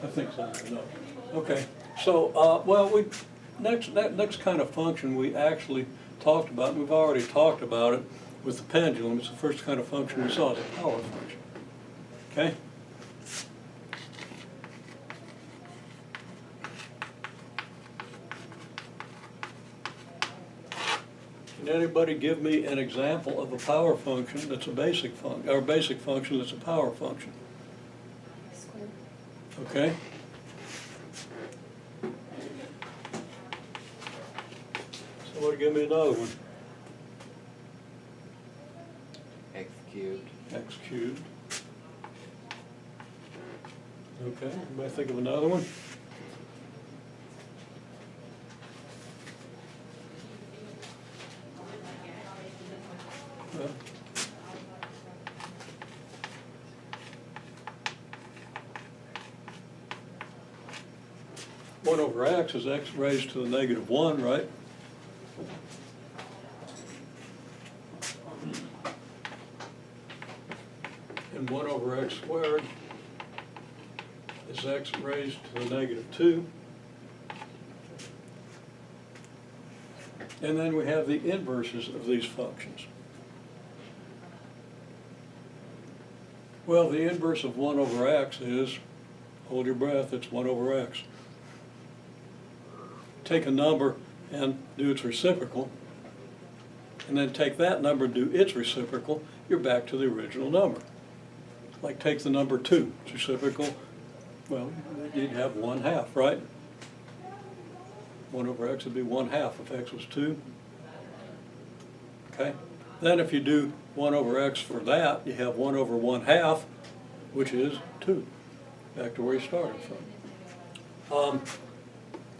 I think so, no. Okay, so, well, that next kind of function we actually talked about, and we've already talked about it with the pendulum. It's the first kind of function we saw, the power function. Okay? Can anybody give me an example of a power function that's a basic function, or a basic function that's a power function? Squared. Okay? Somebody give me another one. X cubed. X cubed. Okay, anybody think of another one? Well, 1 over x is x raised to the negative 1, right? And 1 over x squared is x raised to the negative 2. And then we have the inverses of these functions. Well, the inverse of 1 over x is, hold your breath, it's 1 over x. Take a number and do its reciprocal, and then take that number and do its reciprocal, you're back to the original number. Like take the number 2, its reciprocal, well, you'd have 1/2, right? 1 over x would be 1/2 if x was 2. Okay? Then if you do 1 over x for that, you have 1 over 1/2, which is 2. Back to where you started from.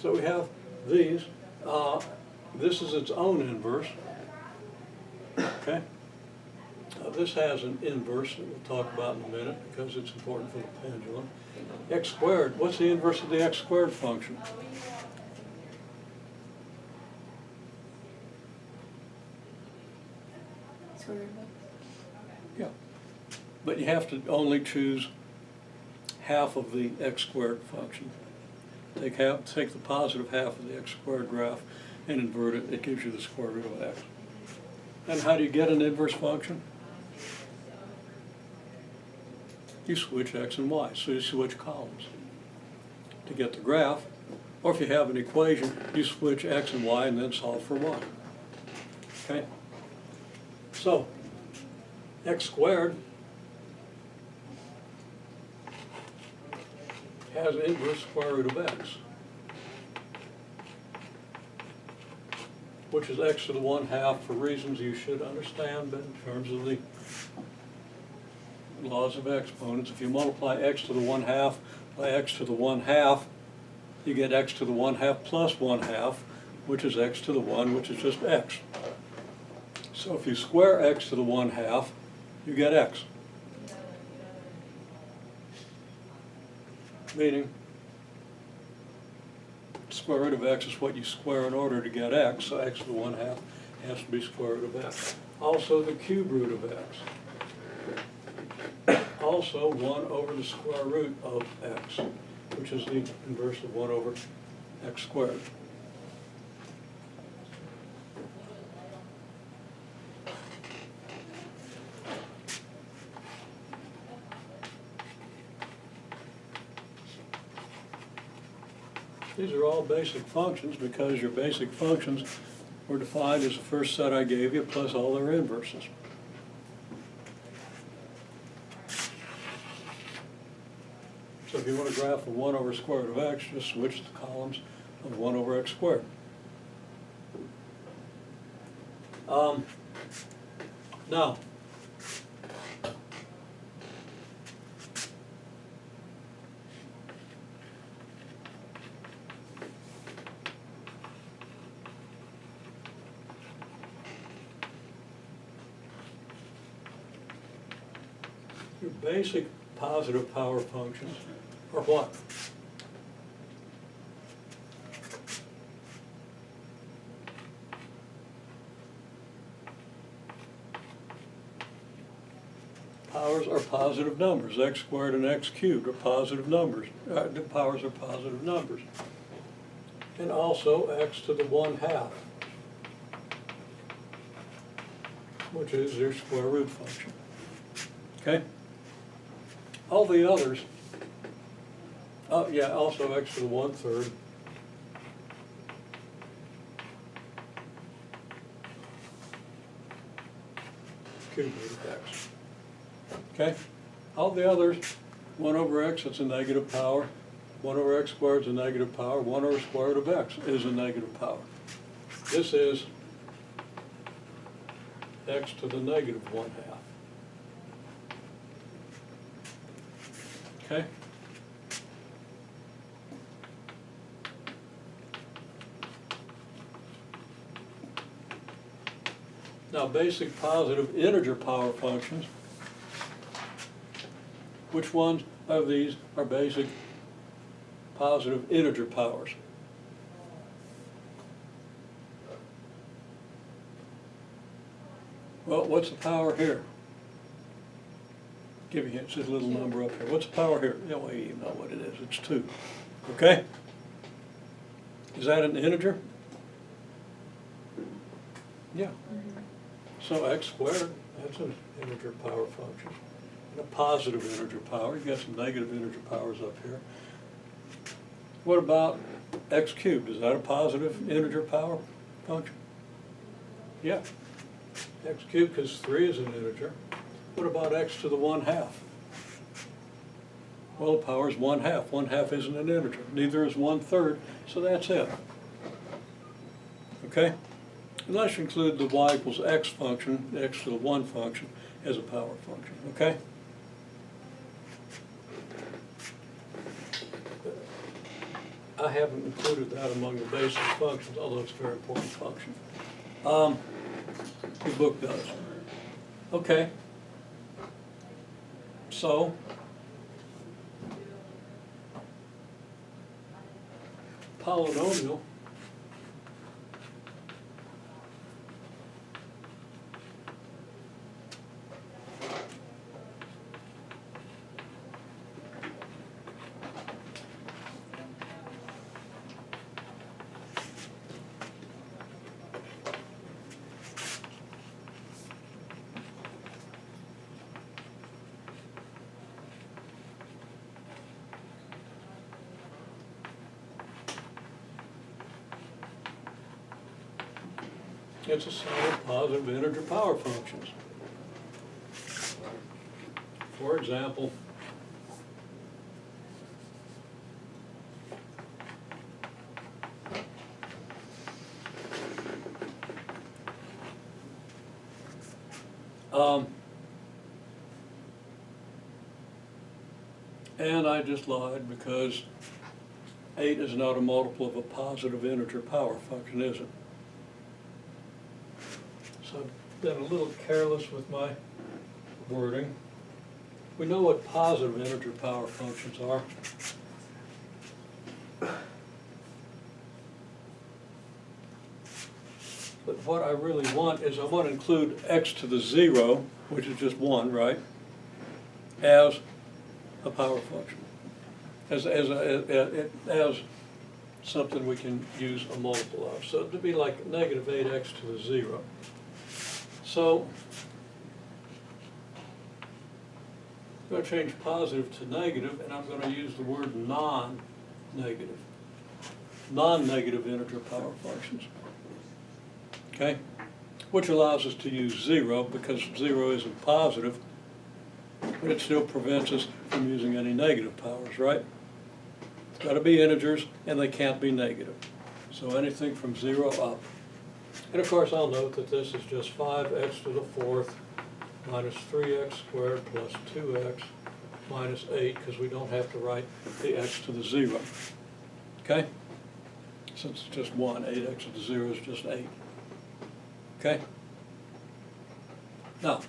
So we have these. This is its own inverse. Okay? This has an inverse that we'll talk about in a minute because it's important for the pendulum. X squared, what's the inverse of the x squared function? Square root of x. Yeah. But you have to only choose half of the x squared function. Take the positive half of the x squared graph and invert it. It gives you the square root of x. And how do you get an inverse function? You switch x and y, so you switch columns to get the graph. Or if you have an equation, you switch x and y and then solve for y. Okay? So, x squared has inverse square root of x, which is x to the 1/2 for reasons you should understand, but in terms of the laws of exponents, if you multiply x to the 1/2 by x to the 1/2, you get x to the 1/2 plus 1/2, which is x to the 1, which is just x. So if you square x to the 1/2, you get x. Meaning, square root of x is what you square in order to get x, so x to the 1/2 has to be square root of x. Also the cube root of x. Also 1 over the square root of x, which is the inverse of 1 over x squared. These are all basic functions because your basic functions were defined as the first set I gave you plus all their inverses. So if you want a graph of 1 over square root of x, just switch the columns of 1 over x squared. Now, your basic positive power functions are what? powers are positive numbers. X squared and x cubed are positive numbers. The powers are positive numbers. And also x to the 1/2, which is their square root function. Okay? All the others, yeah, also x to the 1/3. Cube root of x. Okay? All the others, 1 over x, it's a negative power. 1 over x squared is a negative power. 1 over square root of x is a negative power. This is x to the negative 1/2. Okay? Now, basic positive integer power functions. Which ones of these are basic positive integer powers? Well, what's the power here? Give me it's this little number up here. What's the power here? Yeah, well, you know what it is. It's 2. Okay? Is that an integer? Yeah. So x squared, that's an integer power function. And a positive integer power. You've got some negative integer powers up here. What about x cubed? Is that a positive integer power function? Yeah. X cubed, because 3 is an integer. What about x to the 1/2? Well, the power is 1/2. 1/2 isn't an integer. Neither is 1/3, so that's it. Okay? Unless you include the y equals x function, the x to the 1 function, as a power function. Okay? I haven't included that among the basic functions, although it's a very important function. The book does. Okay. So, polynomial it's a set of positive integer power functions. For example, and I just lied because 8 is not a multiple of a positive integer power function, is it? So I've been a little careless with my wording. We know what positive integer power functions are. But what I really want is I want to include x to the 0, which is just 1, right, as a power function, as something we can use a multiple of. So it'd be like negative 8x to the 0. So I'm going to change positive to negative, and I'm going to use the word non-negative. Non-negative integer power functions. Okay? Which allows us to use 0 because 0 isn't positive, but it still prevents us from using any negative powers, right? It's got to be integers, and they can't be negative. So anything from 0 up. And of course, I'll note that this is just 5x to the 4th minus 3x squared plus 2x minus 8, because we don't have to write the x to the 0. Okay? Since it's just 1, 8x to the 0 is just 8. Okay? Now,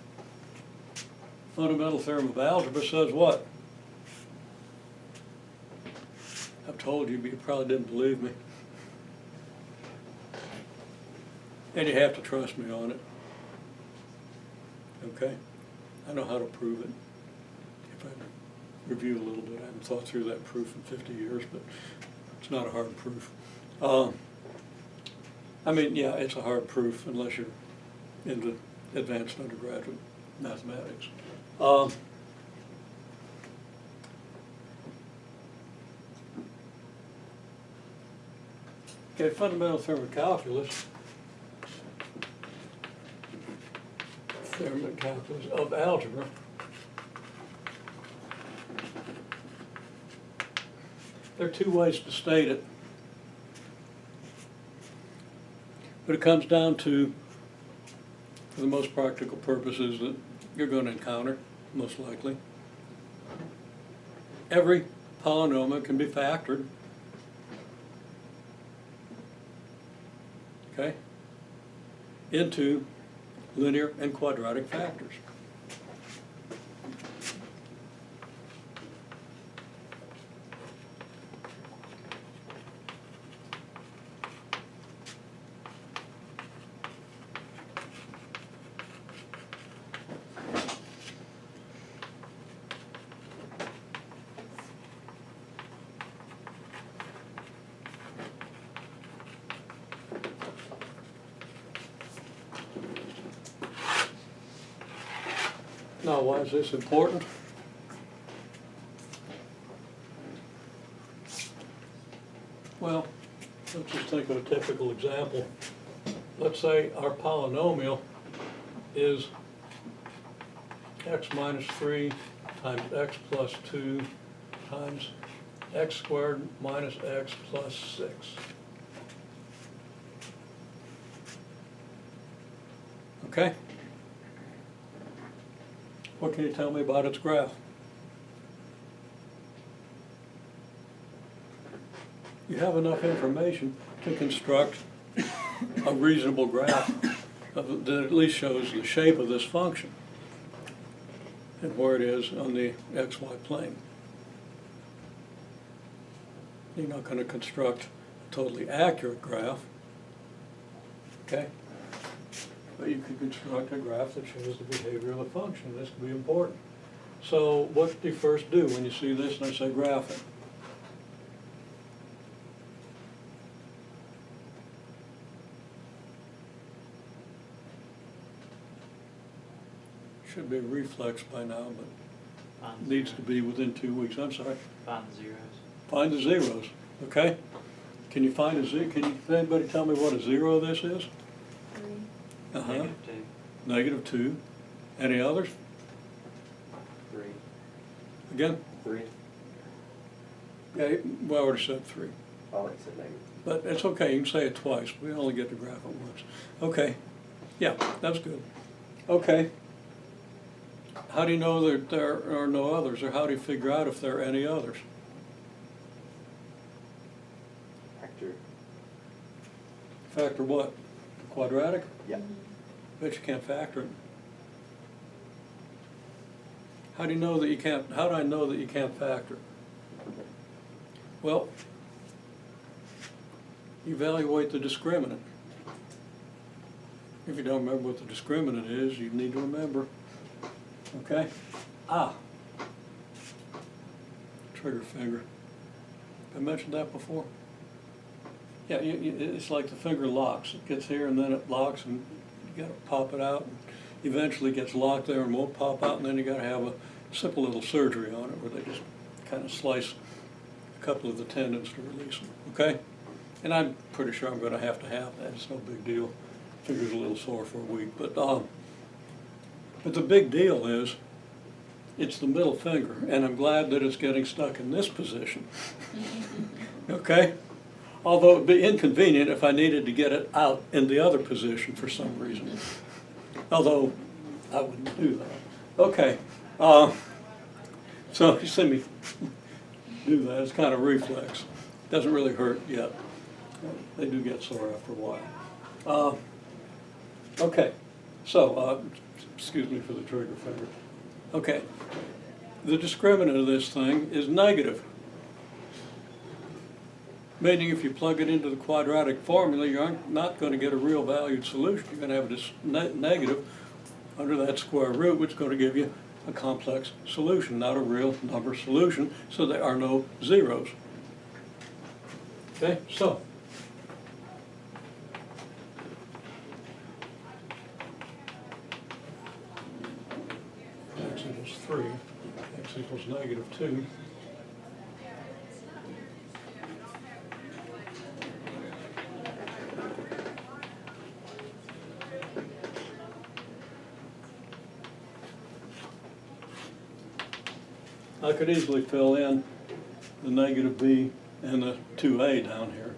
fundamental theorem of algebra says what? I've told you, but you probably didn't believe me. And you have to trust me on it. Okay? I know how to prove it. if I review a little bit. I haven't thought through that proof in 50 years, but it's not a hard proof. I mean, yeah, it's a hard proof unless you're into advanced undergraduate mathematics. Okay, fundamental theorem of calculus. Theorem of calculus of algebra. There are two ways to state it. But it comes down to, for the most practical purposes that you're going to encounter, most likely, every polynomial can be factored, okay, into linear and quadratic factors. Now, why is this important? Well, let's just think of a typical example. Let's say our polynomial is x minus 3 times x plus 2 times x squared minus x plus 6. Okay? What can you tell me about its graph? You have enough information to construct a reasonable graph that at least shows the shape of this function and where it is on the xy plane. You're not going to construct a totally accurate graph, okay? But you can construct a graph that shows the behavior of the function. This can be important. So what do you first do when you see this and I say graph it? Should be a reflex by now, but needs to be within 2 weeks. I'm sorry. Find the zeros. Find the zeros, okay? Can you find a zero? Can anybody tell me what a zero this is? 3. Uh-huh. -2. -2. Any others? 3. Again? 3. Yeah, well, I already said 3. Oh, it's a negative. But it's okay, you can say it twice. We only get to graph it once. Okay. Yeah, that's good. Okay. How do you know that there are no others, or how do you figure out if there are any others? Factor. Factor what? Quadratic? Yeah. Bet you can't factor it. How do you know that you can't, how do I know that you can't factor it? Well, evaluate the discriminant. If you don't remember what the discriminant is, you need to remember. Okay? Trigger finger. I mentioned that before? Yeah, it's like the finger locks. It gets here and then it locks and you gotta pop it out. And eventually gets locked there and won't pop out, and then you gotta have a simple little surgery on it where they just kind of slice a couple of the tendons to release them, okay? And I'm pretty sure I'm gonna have that. It's no big deal. Finger's a little sore for a week, but the big deal is it's the middle finger, and I'm glad that it's getting stuck in this position, okay? Although it'd be inconvenient if I needed to get it out in the other position for some reason. Although I wouldn't do that. Okay, so you see me do that. It's kind of reflex. Doesn't really hurt yet. They do get sore after a while. Okay, so excuse me for the trigger finger. Okay, the discriminant of this thing is negative. Meaning if you plug it into the quadratic formula, you're not going to get a real valued solution. You're going to have this negative under that square root, which is going to give you a complex solution, not a real number solution, so there are no zeros. Okay, so x equals 3, x equals -2. I could easily fill in the -b and the 2a down here,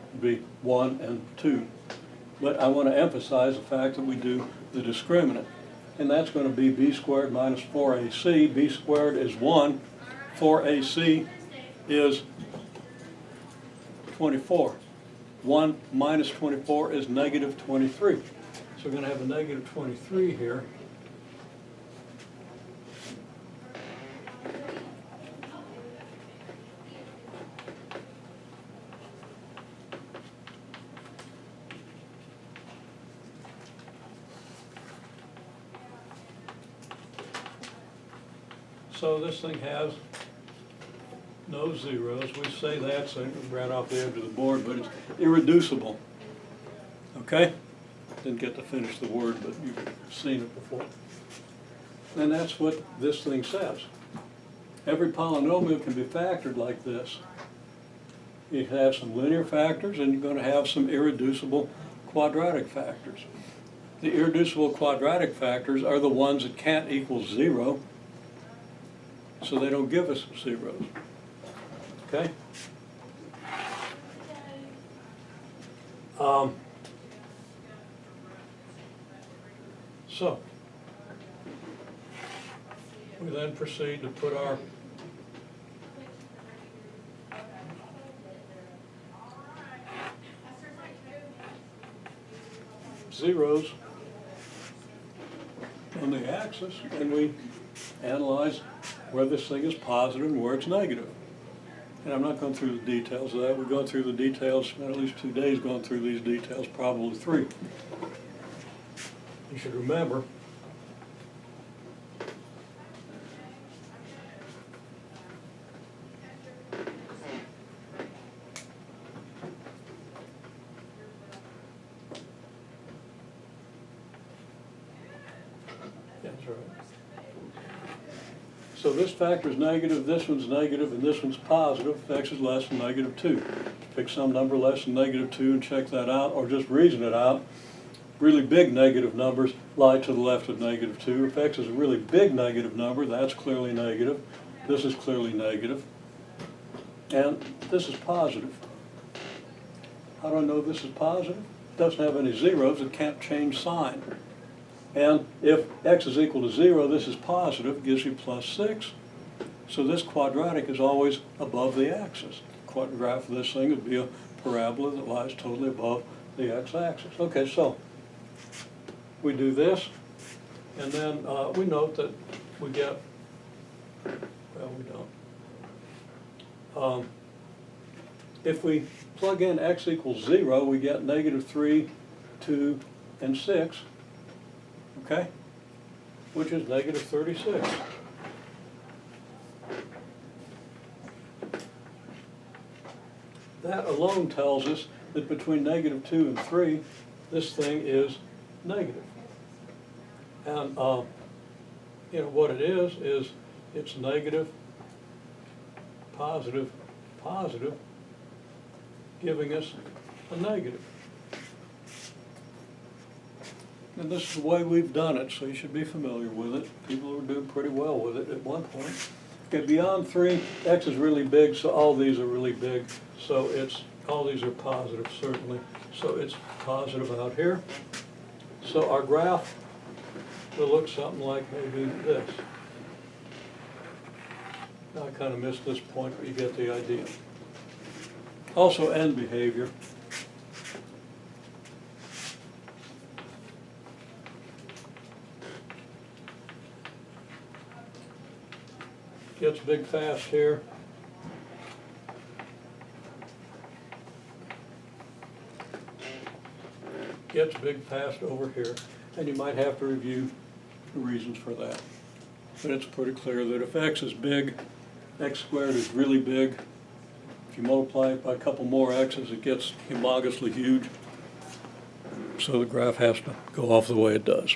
it'd be 1 and 2. But I want to emphasize the fact that we do the discriminant. And that's going to be b squared minus 4ac. b squared is 1, 4ac is 24. 1 minus 24 is -23. So we're going to have a -23 here. So this thing has no zeros. We say that, so it ran off the edge of the board, but it's irreducible. Okay? Didn't get to finish the word, but you've seen it before. And that's what this thing says. Every polynomial can be factored like this. You have some linear factors, and you're going to have some irreducible quadratic factors. The irreducible quadratic factors are the ones that can't equal 0, so they don't give us zeros. Okay? So we then proceed to put our zeros on the axis, and we analyze where this thing is positive and where it's negative. And I'm not going through the details of that. We've gone through the details, spent at least 2 days going through these details, probably 3. You should remember that's right. So this factor is negative, this one's negative, and this one's positive. If x is less than -2. Pick some number less than -2 and check that out, or just reason it out. Really big negative numbers lie to the left of -2. If x is a really big negative number, that's clearly negative. This is clearly negative. And this is positive. How do I know this is positive? It doesn't have any zeros, it can't change sign. And if x is equal to 0, this is positive, it gives you +6. So this quadratic is always above the axis. The graph of this thing would be a parabola that lies totally above the x-axis. Okay, so we do this, and then we note that we get, well, we don't. If we plug in x equals 0, we get -3, 2, and 6. Okay, which is -36. That alone tells us that between -2 and 3, this thing is negative. And you know what it is it's negative, positive, positive, giving us a negative. And this is the way we've done it, so you should be familiar with it. People were doing pretty well with it at one point. Okay, beyond 3, x is really big, so all these are really big. So all these are positive, certainly. So it's positive out here. So our graph will look something like maybe this. Now I kind of missed this point, but you get the idea. Also, end behavior. Gets big fast here. Gets big fast over here. And you might have to review the reasons for that. but it's pretty clear that if x is big, x squared is really big. If you multiply it by a couple more x's, it gets humongously huge. So the graph has to go off the way it does.